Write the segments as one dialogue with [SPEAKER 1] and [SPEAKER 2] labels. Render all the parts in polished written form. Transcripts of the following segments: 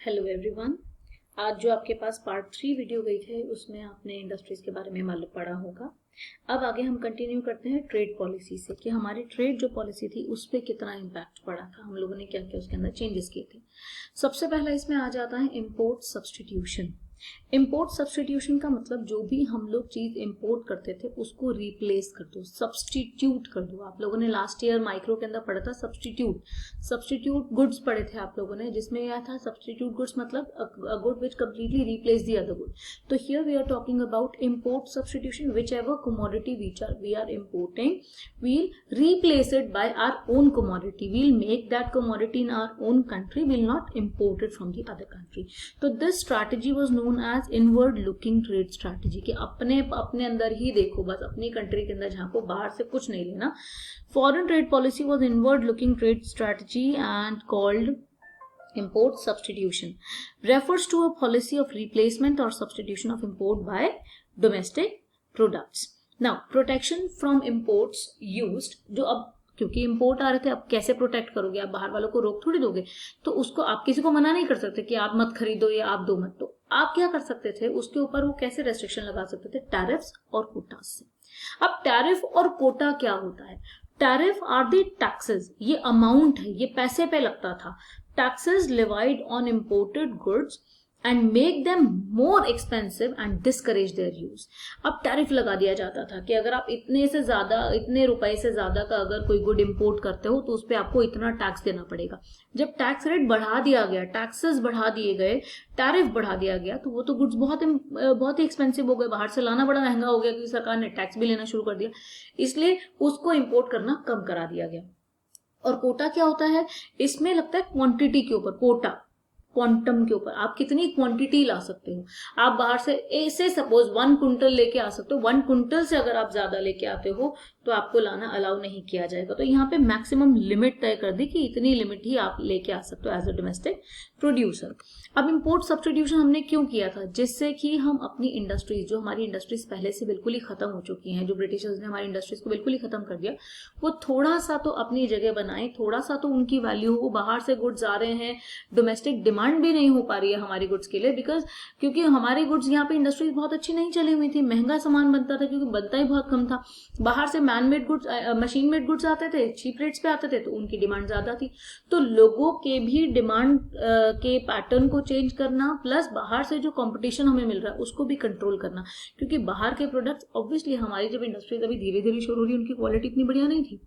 [SPEAKER 1] Hello everyone. आज जो आपके पास पार्ट 3 वीडियो गई थे उसमें आपने इंडस्ट्रीज के बारे में मालूम पड़ा होगा। अब आगे हम कंटिन्यू करते हैं ट्रेड पॉलिसी से कि हमारी ट्रेड जो पॉलिसी थी उस पर कितना इम्पैक्ट पड़ा था, हम लोगों ने क्या क्या उसके अंदर चेंजेस किए थे। सबसे पहला इसमें आ जाता है इम्पोर्ट सब्सटीट्यूशन। इम्पोर्ट सब्सटीट्यूशन का मतलब जो भी हम लोग चीज इम्पोर्ट करते थे उसको रिप्लेस कर दो, सब्सटीट्यूट कर दो। आप लोगों ने लास्ट ईयर माइक्रो के अंदर पढ़ा था सब्सटीट्यूट गुड्स पढ़े थे आप लोगों ने, जिसमें यह था सब्सटीट्यूट गुड्स मतलब a good which completely replace the other good. तो here we are talking about import substitution, whichever commodity we are importing, we'll replace it by our own commodity, we'll make that commodity in our own country, we'll not import it from the other country. So this strategy was known as inward looking trade strategy कि अपने अंदर ही देखो, बस अपनी country के अंदर झांको, बाहर से कुछ नहीं लेना। Foreign trade policy was inward looking trade strategy and called import substitution, refers to a policy of replacement or substitution of import by domestic products. Now protection from imports used, जो अब क्योंकि इंपोर्ट आ रहे थे, अब कैसे protect करोगे? आप बाहर वालों को रोक थोड़ी दोगे, तो उसको आप किसी को मना नहीं कर सकते कि आप मत खरीदो या आप दो मत। तो आप क्या कर सकते थे उसके ऊपर, वो कैसे रेस्ट्रिक्शन लगा सकते थे? टैरिफ्स और कोटास से। अब टैरिफ और कोटा क्या होता है? टैरिफ आर दी टैक्सेस, ये अमाउंट है, ये पैसे पे लगता था। Taxes levied on imported goods and make them more expensive and discourage their use. अब टैरिफ लगा दिया जाता था कि अगर आप इतने रुपए से ज्यादा का अगर कोई गुड इंपोर्ट करते हो तो उस पर आपको इतना टैक्स देना पड़ेगा। जब टैक्स रेट बढ़ा दिया गया, टैक्सेस बढ़ा दिए गए, टैरिफ बढ़ा दिया गया, तो वो तो गुड्स बहुत ही एक्सपेंसिव हो गए, बाहर से लाना बड़ा महंगा हो गया क्योंकि सरकार ने टैक्स भी लेना शुरू कर दिया, इसलिए उसको इंपोर्ट करना कम करा दिया गया। और कोटा क्या होता है? इसमें लगता है क्वांटिटी के ऊपर, कोटा क्वांटम के ऊपर, आप कितनी क्वांटिटी ला सकते हो। आप बाहर से ऐसे सपोज 1 क्विंटल लेके आ सकते हो, 1 क्विंटल से अगर आप ज्यादा लेके आते हो तो आपको लाना अलाउ नहीं किया जाएगा। तो यहाँ पे मैक्सिमम लिमिट तय कर दी कि इतनी लिमिट ही आप लेके आ सकते हो एज अ डोमेस्टिक प्रोड्यूसर। अब इंपोर्ट सब्सटीट्यूशन हमने क्यों किया था? जिससे कि हम अपनी इंडस्ट्रीज, जो हमारी इंडस्ट्रीज पहले से बिल्कुल ही खत्म हो चुकी हैं, जो ब्रिटिशर्स ने हमारी इंडस्ट्रीज को बिल्कुल ही खत्म कर दिया, वो थोड़ा सा तो अपनी जगह बनाए, थोड़ा सा तो उनकी वैल्यू हो। बाहर से गुड्स आ रहे हैं, डोमेस्टिक डिमांड भी नहीं हो पा रही है हमारी गुड्स के लिए, क्योंकि हमारी गुड्स यहाँ पे इंडस्ट्रीज बहुत अच्छी नहीं चली हुई थी, महंगा सामान बनता था क्योंकि बनता ही बहुत कम था। बाहर से manmade goods, machine made goods आते थे, चीप रेट्स पे आते थे, तो उनकी डिमांड ज्यादा थी। तो लोगों के भी डिमांड के पैटर्न को चेंज करना, प्लस बाहर से जो कंपटीशन हमें मिल रहा है उसको भी कंट्रोल करना, क्योंकि बाहर के प्रोडक्ट्स, ऑब्वियसली हमारी जब इंडस्ट्रीज अभी धीरे धीरे शुरू हो रही है, उनकी क्वालिटी इतनी बढ़िया नहीं थी।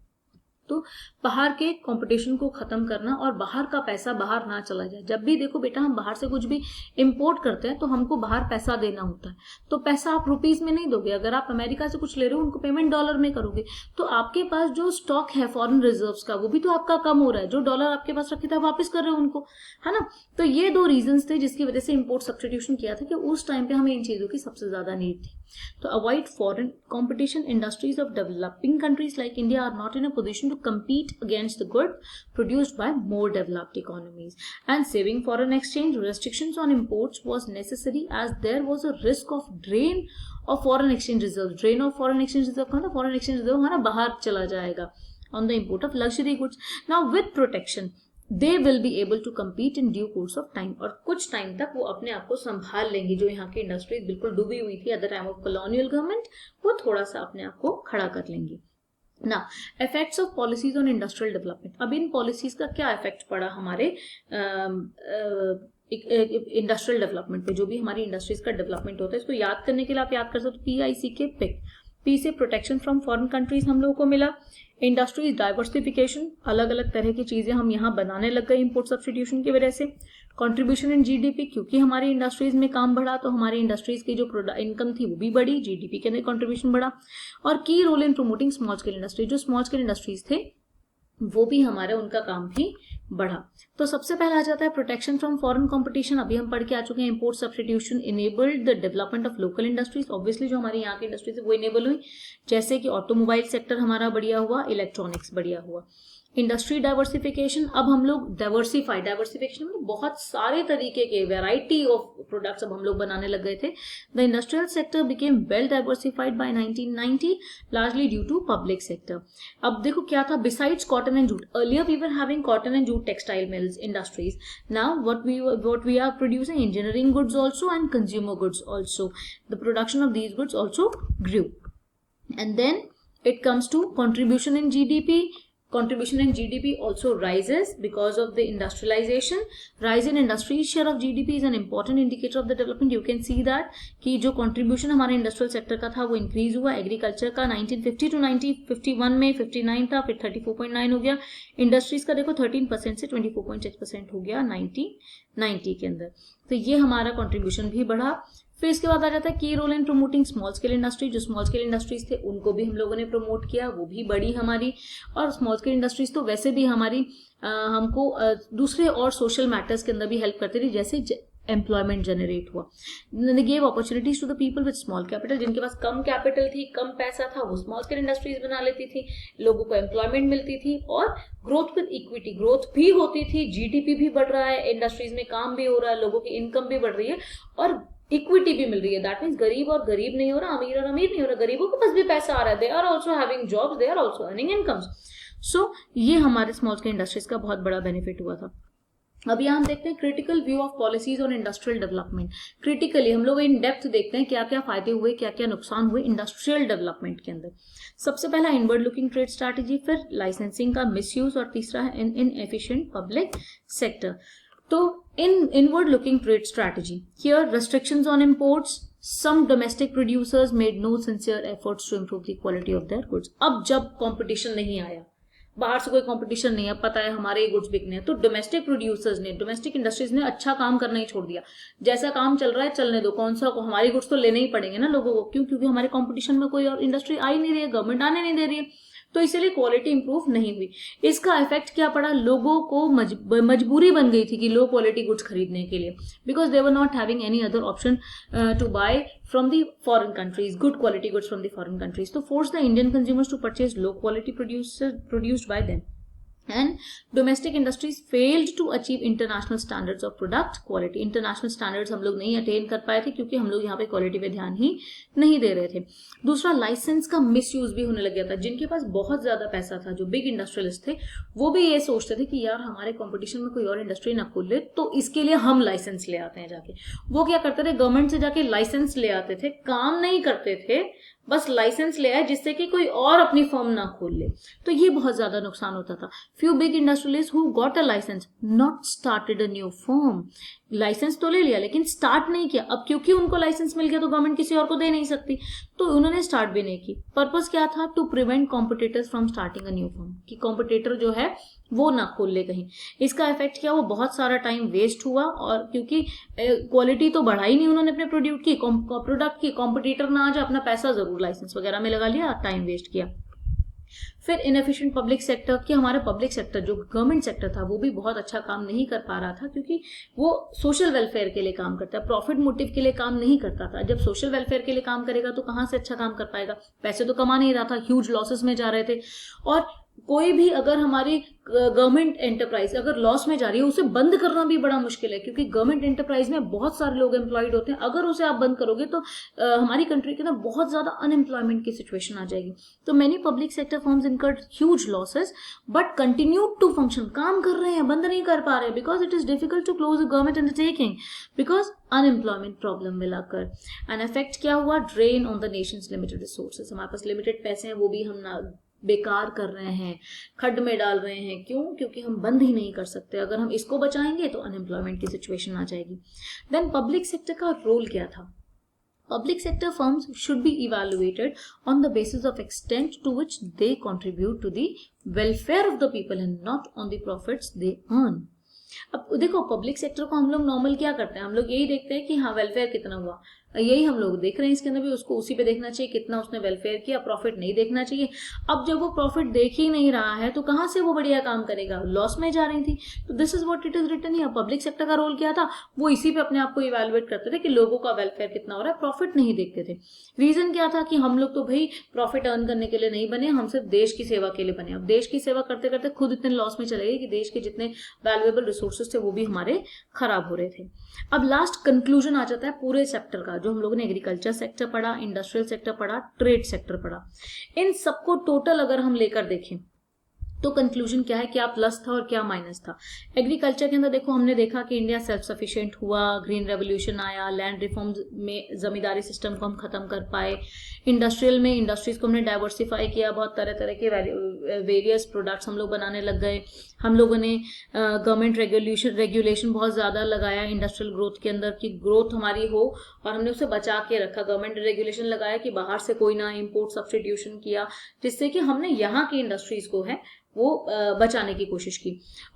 [SPEAKER 1] तो बाहर के कंपटीशन को खत्म करना और बाहर का पैसा बाहर ना चला जाए। जब भी देखो बेटा, हम बाहर से कुछ भी इंपोर्ट करते हैं तो हमको बाहर पैसा देना होता है, तो पैसा आप रुपीस में नहीं दोगे। अगर आप अमेरिका से कुछ ले रहे हो, उनको पेमेंट डॉलर में करोगे, तो आपके पास जो स्टॉक है फॉरेन रिजर्व्स का, वो भी तो आपका कम हो रहा है। जो डॉलर आपके पास रखे थे वापस कर रहे हो उनको, है ना। तो ये 2 रीजंस थे जिसकी वजह से इंपोर्ट सब्सटीट्यूशन किया था, कि उस टाइम पे हमें इन चीजों की सबसे ज्यादा नीड थी। तो avoid foreign competition, industries of developing countries like India are not in a position to compete against the good produced by more developed economies, and saving foreign exchange, restrictions on imports was necessary as there was a risk of drain of foreign exchange reserves. Drain of foreign exchange reserve का, foreign exchange reserve हमारा बाहर चला जाएगा on the import of luxury goods. Now with protection they will be able to compete in due course of time, और कुछ time तक वो अपने आप को संभाल लेंगी। जो यहाँ की इंडस्ट्री बिल्कुल डूबी हुई थी at the time of colonial government, वो थोड़ा सा अपने आप को खड़ा कर लेंगी ना। Effects of policies on industrial development. अब इन पॉलिसीज का क्या इफेक्ट पड़ा हमारे इंडस्ट्रियल डेवलपमेंट पे? जो भी हमारी इंडस्ट्रीज का डेवलपमेंट होता है, इसको याद करने के लिए आप याद कर सकते हो PIC के पिक। पी से प्रोटेक्शन फ्रॉम फॉरेन कंट्रीज हम लोगों को मिला। इंडस्ट्रीज डाइवर्सिफिकेशन, अलग अलग तरह की चीजें हम यहाँ बनाने लग गए इंपोर्ट सब्सटीट्यूशन की वजह से। कंट्रीब्यूशन इन GDP, क्योंकि हमारी इंडस्ट्रीज में काम बढ़ा तो हमारी इंडस्ट्रीज की जो इनकम थी वो भी बढ़ी, GDP के अंदर कंट्रीब्यूशन बढ़ा। और key role in promoting small scale industry, जो स्मॉल स्केल इंडस्ट्रीज थे वो भी हमारे, उनका काम भी बढ़ा। तो सबसे पहला आ जाता है प्रोटेक्शन फ्रॉम फॉरेन कंपटीशन। अभी हम पढ़ के आ चुके हैं import substitution enabled the development of local industries. Obviously जो हमारी यहाँ की इंडस्ट्रीज है वो इनेबल हुई, जैसे कि ऑटोमोबाइल सेक्टर हमारा बढ़िया हुआ, इलेक्ट्रॉनिक्स बढ़िया हुआ। इंडस्ट्री डाइवर्सिफिकेशन, अब हम लोग डाइवर्सिफिकेशन में बहुत सारे तरीके के वैरायटी ऑफ प्रोडक्ट्स अब हम लोग बनाने लग गए थे. The industrial sector became well diversified by 1990 largely due to public sector. अब देखो क्या था, besides cotton and jute, earlier we were having cotton and jute textile mills industries. Now what we are producing engineering goods also and consumer goods also. The production of these goods also grew. And then it comes to contribution in GDP. Contribution in GDP also rises because of the industrialization. Rise in industry share of GDP is an important indicator of the development. You can see that कि जो contribution हमारे industrial sector का था वो increase हुआ. Agriculture का 1950 to 1951 में 59 था, फिर 34.9 हो गया. Industries का देखो 13% से 24.6% हो गया 1990 के अंदर. तो ये हमारा contribution भी बढ़ा. फिर इसके बाद आ जाता है key role in promoting small scale industry. जो स्मॉल स्केल इंडस्ट्रीज थे उनको भी हम लोगों ने प्रमोट किया, वो भी बड़ी हमारी. और स्मॉल स्केल इंडस्ट्रीज तो वैसे भी हमारी हमको दूसरे और सोशल मैटर्स के अंदर भी हेल्प करती थी, जैसे एम्प्लॉयमेंट जनरेट हुआ. They gave opportunities to the people with small capital. जिनके पास कम कैपिटल थी, कम पैसा था, वो स्मॉल स्केल इंडस्ट्रीज बना लेती थी, लोगों को एम्प्लॉयमेंट मिलती थी और ग्रोथ विद इक्विटी, ग्रोथ भी होती थी, जीडीपी भी बढ़ रहा है, इंडस्ट्रीज में काम भी हो रहा है, लोगों की इनकम भी बढ़ रही है और इक्विटी भी मिल रही है. दैट मीन्स गरीब और गरीब नहीं हो रहा, अमीर और अमीर नहीं हो रहा, गरीबों के पास भी पैसा आ रहा है. They are also having jobs, they are also earning incomes. So ये हमारे स्मॉल स्केल इंडस्ट्रीज का बहुत बड़ा बेनिफिट हुआ था. अब यहाँ हम देखते हैं critical view of policies on industrial development. Critically हम लोग इन डेप्थ देखते हैं क्या क्या फायदे हुए, क्या क्या नुकसान हुए इंडस्ट्रियल डेवलपमेंट के अंदर. सबसे पहला इनवर्ड लुकिंग ट्रेड स्ट्रैटेजी, फिर लाइसेंसिंग का मिसयूज और तीसरा है इनएफिशिएंट पब्लिक सेक्टर. तो in inward looking trade strategy, here restrictions on imports, some domestic producers made no sincere efforts to improve the quality of their goods. अब जब competition नहीं आया, बाहर से कोई कंपटीशन नहीं है, पता है हमारे गुड्स बिकने हैं, तो डोमेस्टिक प्रोड्यूसर्स ने, डोमेस्टिक इंडस्ट्रीज ने अच्छा काम करना ही छोड़ दिया. जैसा काम चल रहा है चलने दो, कौन सा हमारे गुड्स तो लेने ही पड़ेंगे ना लोगों को. क्यों? क्योंकि हमारे कंपटीशन में कोई और इंडस्ट्री आ ही नहीं रही है, गवर्नमेंट आने नहीं दे रही है, तो इसलिए क्वालिटी इंप्रूव नहीं हुई. इसका इफेक्ट क्या पड़ा, लोगों को मजबूरी बन गई थी कि लो क्वालिटी गुड्स खरीदने के लिए, because they were not having any other option to buy from the foreign countries good quality goods from the foreign countries. तो force the Indian consumers to purchase low quality produced by them. And domestic industries failed to achieve international standards of product quality. International standards हम लोग नहीं attain कर पाए थे क्योंकि हम लोग यहाँ पे क्वालिटी पे ध्यान ही नहीं दे रहे थे. दूसरा, लाइसेंस का मिसयूज भी होने लग गया था. जिनके पास बहुत ज्यादा पैसा था, जो बिग इंडस्ट्रियलिस्ट थे, वो भी ये सोचते थे कि यार हमारे कंपटीशन में कोई और इंडस्ट्री ना खोल ले, तो इसके लिए हम लाइसेंस ले आते हैं जाके. वो क्या करते थे, गवर्नमेंट से जाके लाइसेंस ले आते थे, काम नहीं करते थे, बस लाइसेंस ले आए जिससे कि कोई और अपनी फर्म ना खोल ले. तो ये बहुत ज्यादा नुकसान होता था. Few big industrialist who got a licence not started a new firm. Licence तो ले लिया लेकिन स्टार्ट नहीं किया. अब क्योंकि उनको लाइसेंस मिल गया तो गवर्नमेंट किसी और को दे नहीं सकती, तो उन्होंने स्टार्ट भी नहीं की. पर्पस क्या था, to prevent competitors from starting a new firm, कि कॉम्पिटिटर जो है वो ना खोल ले कहीं. इसका इफेक्ट क्या हुआ, बहुत सारा टाइम वेस्ट हुआ, और क्योंकि क्वालिटी तो बढ़ाई नहीं उन्होंने अपने प्रोडक्ट की, कॉम्पिटिटर ना आ जाए, अपना पैसा जरूर लाइसेंस वगैरह में लगा लिया, टाइम वेस्ट किया. फिर इनएफिशिएंट पब्लिक सेक्टर, कि हमारा पब्लिक सेक्टर जो गवर्नमेंट सेक्टर था वो भी बहुत अच्छा काम नहीं कर पा रहा था, क्योंकि वो सोशल वेलफेयर के लिए काम करता है, प्रॉफिट मोटिव के लिए काम नहीं करता था. जब सोशल वेलफेयर के लिए काम करेगा तो कहाँ से अच्छा काम कर पाएगा, पैसे तो कमा नहीं रहा था, ह्यूज लॉसेस में जा रहे थे. और कोई भी अगर हमारी गवर्नमेंट एंटरप्राइज अगर लॉस में जा रही है, उसे बंद करना भी बड़ा मुश्किल है, क्योंकि गवर्नमेंट एंटरप्राइज में बहुत सारे लोग एम्प्लॉयड होते हैं. अगर उसे आप बंद करोगे तो हमारी कंट्री के अंदर बहुत ज्यादा अनएम्प्लॉयमेंट की सिचुएशन आ जाएगी. तो many public sector firms incurred huge losses but continued to function. काम कर रहे हैं, बंद नहीं कर पा रहे, because it is difficult to close a government undertaking, because unemployment problem will occur. And effect क्या हुआ, drain on the nation's limited resources. हमारे पास लिमिटेड पैसे हैं, वो भी हम बेकार कर रहे हैं, खड्ड में डाल रहे हैं. क्यों? क्योंकि हम बंद ही नहीं कर सकते. अगर हम इसको बचाएंगे तो अनएम्प्लॉयमेंट की सिचुएशन आ जाएगी. देन पब्लिक सेक्टर का रोल क्या था, Public sector firms should be evaluated on the basis of extent to which they contribute to the welfare of the people and not on the profits they earn. अब देखो public sector को हम लोग normal क्या करते हैं, हम लोग यही देखते हैं कि हाँ वेलफेयर कितना हुआ, यही हम लोग देख रहे हैं इसके अंदर भी, उसको उसी पे देखना चाहिए कितना उसने वेलफेयर किया, प्रॉफिट नहीं देखना चाहिए। अब जब वो प्रॉफिट देख ही नहीं रहा है तो कहां से वो बढ़िया काम करेगा, लॉस में जा रही थी। तो this is what it is written here. Public sector का रोल क्या था, वो इसी पे अपने आप को इवेलुएट करते थे कि लोगों का वेलफेयर कितना हो रहा है, प्रॉफिट नहीं देखते थे। रीजन क्या था कि हम लोग तो भाई प्रॉफिट अर्न करने के लिए नहीं बने, हम सिर्फ देश की सेवा के लिए बने। अब देश की सेवा करते करते खुद इतने लॉस में चले गए कि देश के जितने वैल्यूएबल रिसोर्सेज थे वो भी हमारे खराब हो रहे थे। अब लास्ट कंक्लूजन आ जाता है पूरे सेक्टर का, जो हम लोगों ने एग्रीकल्चर सेक्टर पढ़ा, इंडस्ट्रियल सेक्टर पढ़ा, ट्रेड सेक्टर पढ़ा। इन सबको टोटल अगर हम लेकर देखें तो कंक्लूजन क्या है, क्या प्लस था और क्या माइनस था। एग्रीकल्चर के अंदर देखो, हमने देखा कि इंडिया सेल्फ सफिशिएंट हुआ, ग्रीन रेवोल्यूशन आया, लैंड रिफॉर्म में जमींदारी सिस्टम को हम खत्म कर पाए। इंडस्ट्रियल में इंडस्ट्रीज को हमने डाइवर्सिफाई किया, बहुत तरह तरह के वेरियस प्रोडक्ट्स हम लोग बनाने लग गए। हम लोगों ने गवर्नमेंट रेगुलेशन बहुत ज्यादा लगाया इंडस्ट्रियल ग्रोथ के अंदर कि ग्रोथ हमारी हो, और हमने उसे बचा के रखा। गवर्नमेंट रेगुलेशन लगाया कि बाहर से कोई ना इम्पोर्ट सब्स्टिट्यूशन किया, जिससे कि हमने यहाँ की इंडस्ट्रीज को है वो बचाने की कोशिश की।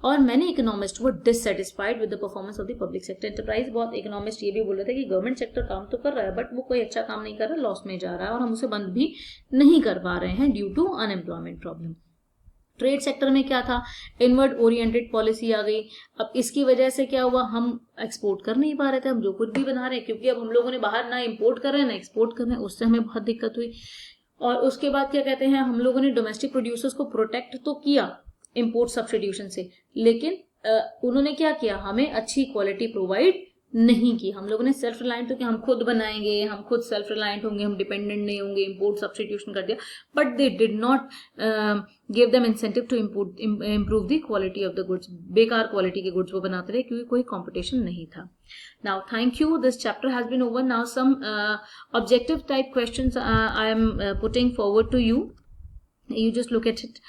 [SPEAKER 1] और मैनी इकोनॉमिस्ट वो dissatisfied with the performance of the public sector enterprise. बहुत इकोनॉमिस्ट ये भी बोल रहे थे कि गवर्नमेंट सेक्टर काम तो कर रहा है बट वो कोई अच्छा काम नहीं कर रहा, लॉस में जा रहा है और हम उसे बंद भी नहीं कर पा रहे हैं due to unemployment problem. Trade sector में क्या था, इनवर्ड ओरिएंटेड पॉलिसी आ गई। अब इसकी वजह से क्या हुआ, हम एक्सपोर्ट कर नहीं पा रहे थे, हम जो कुछ भी बना रहे हैं, क्योंकि अब हम लोगों ने बाहर ना इम्पोर्ट कर रहे हैं ना एक्सपोर्ट कर रहे हैं, उससे हमें बहुत दिक्कत हुई। और उसके बाद क्या कहते हैं, हम लोगों ने डोमेस्टिक प्रोड्यूसर्स को प्रोटेक्ट तो किया इंपोर्ट सब्स्टिट्यूशन से, लेकिन उन्होंने क्या किया, हमें अच्छी क्वालिटी प्रोवाइड नहीं की। हम लोगों ने सेल्फ रिलायंट तो कि हम खुद बनाएंगे, हम खुद सेल्फ रिलायंट होंगे, हम डिपेंडेंट नहीं होंगे, इंपोर्ट सब्स्टिट्यूशन कर दिया, but they did not give them incentive to improve the quality of the goods. बेकार क्वालिटी के गुड्स वो बनाते रहे क्योंकि कोई कॉम्पिटिशन नहीं था। Now, thank you. This chapter has been over. Now, some objective type questions I am putting forward to you. You just look at it.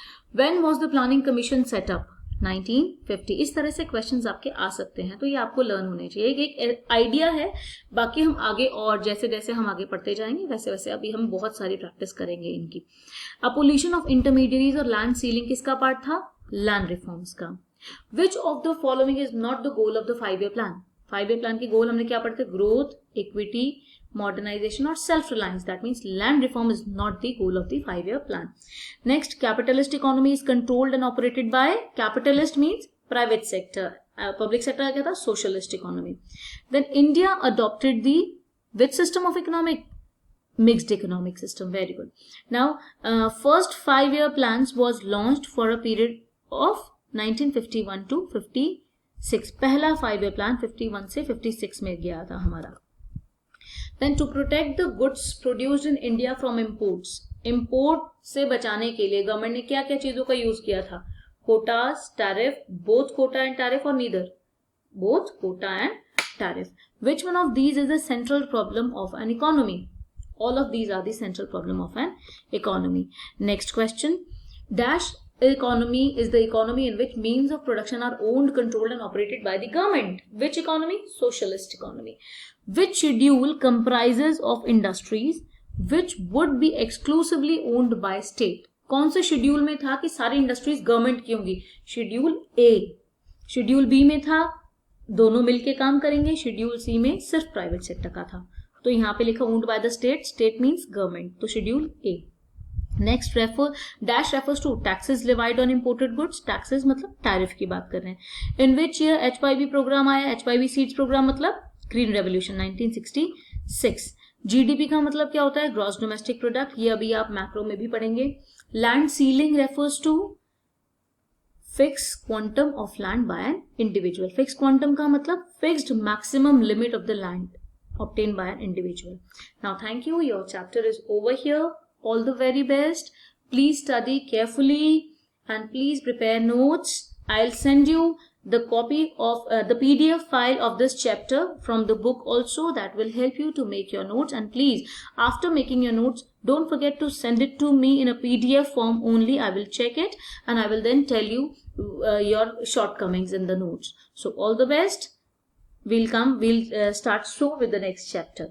[SPEAKER 1] When was the Planning Commission set up? 1950। इस तरह से questions आपके आ सकते हैं, तो ये आपको learn होने चाहिए। एक आइडिया है, बाकी हम आगे और जैसे जैसे हम आगे पढ़ते जाएंगे वैसे वैसे अभी हम बहुत सारी प्रैक्टिस करेंगे इनकी। अपोलिशन ऑफ इंटरमीडियरीज और लैंड सीलिंग किसका पार्ट था, लैंड रिफॉर्म्स का। Which of the following is not the goal of the 5 year plan. 5 year plan के गोल हमने क्या पढ़ते, growth, equity, modernization or self-reliance. That means land reform is not the goal of the 5-year plan. Next, capitalist economy is controlled and operated by, capitalist means private sector, public sector क्या था, socialist economy. Then India adopted the which system of economic, mixed economic system. Very good. Now first 5-year plans was launched for a period of 1951 to 56. पहला 5-year plan 51 से 56 में गया था हमारा। Then to protect the goods produced in India from imports, import से बचाने के लिए गवर्नमेंट ने क्या क्या चीजों का यूज किया था, quotas, tariff, both quota and tariff or neither, both quota and tariff. Which one of these is the central problem of an economy? All of these are the central problem of an economy. Next question, dash economy is the economy in which means of production are owned, controlled and operated by the government. Which economy? Socialist economy. Which schedule comprises of industries which would be exclusively owned by state? कौन से schedule में था कि सारी industries government की होंगी, schedule ए। Schedule B में था दोनों मिलके काम करेंगे, शेड्यूल सी में सिर्फ प्राइवेट सेक्टर का था। तो यहाँ पे लिखा owned by the state, state means government, तो schedule A. Next dash refers to taxes levied on imported goods. Taxes मतलब टैरिफ की बात कर रहे हैं। In which year HYB programme आया, HYB सीड्स प्रोग्राम मतलब ग्रीन रेवोल्यूशन 1966। GDP का मतलब क्या होता है, ग्रॉस डोमेस्टिक प्रोडक्ट, ये अभी आप मैक्रो में भी पढ़ेंगे। Land ceiling refers to fix quantum of land by an individual. Fix quantum का मतलब fixed maximum limit of the land obtained by an individual. Now thank you, your chapter is over here. All the very best. Please study carefully and please prepare notes. I'll send you the copy of the PDF file of this chapter from the book also, that will help you to make your notes. And please, after making your notes, don't forget to send it to me in a PDF form only. I will check it and I will then tell you your shortcomings in the notes. So all the best. We'll start soon with the next chapter.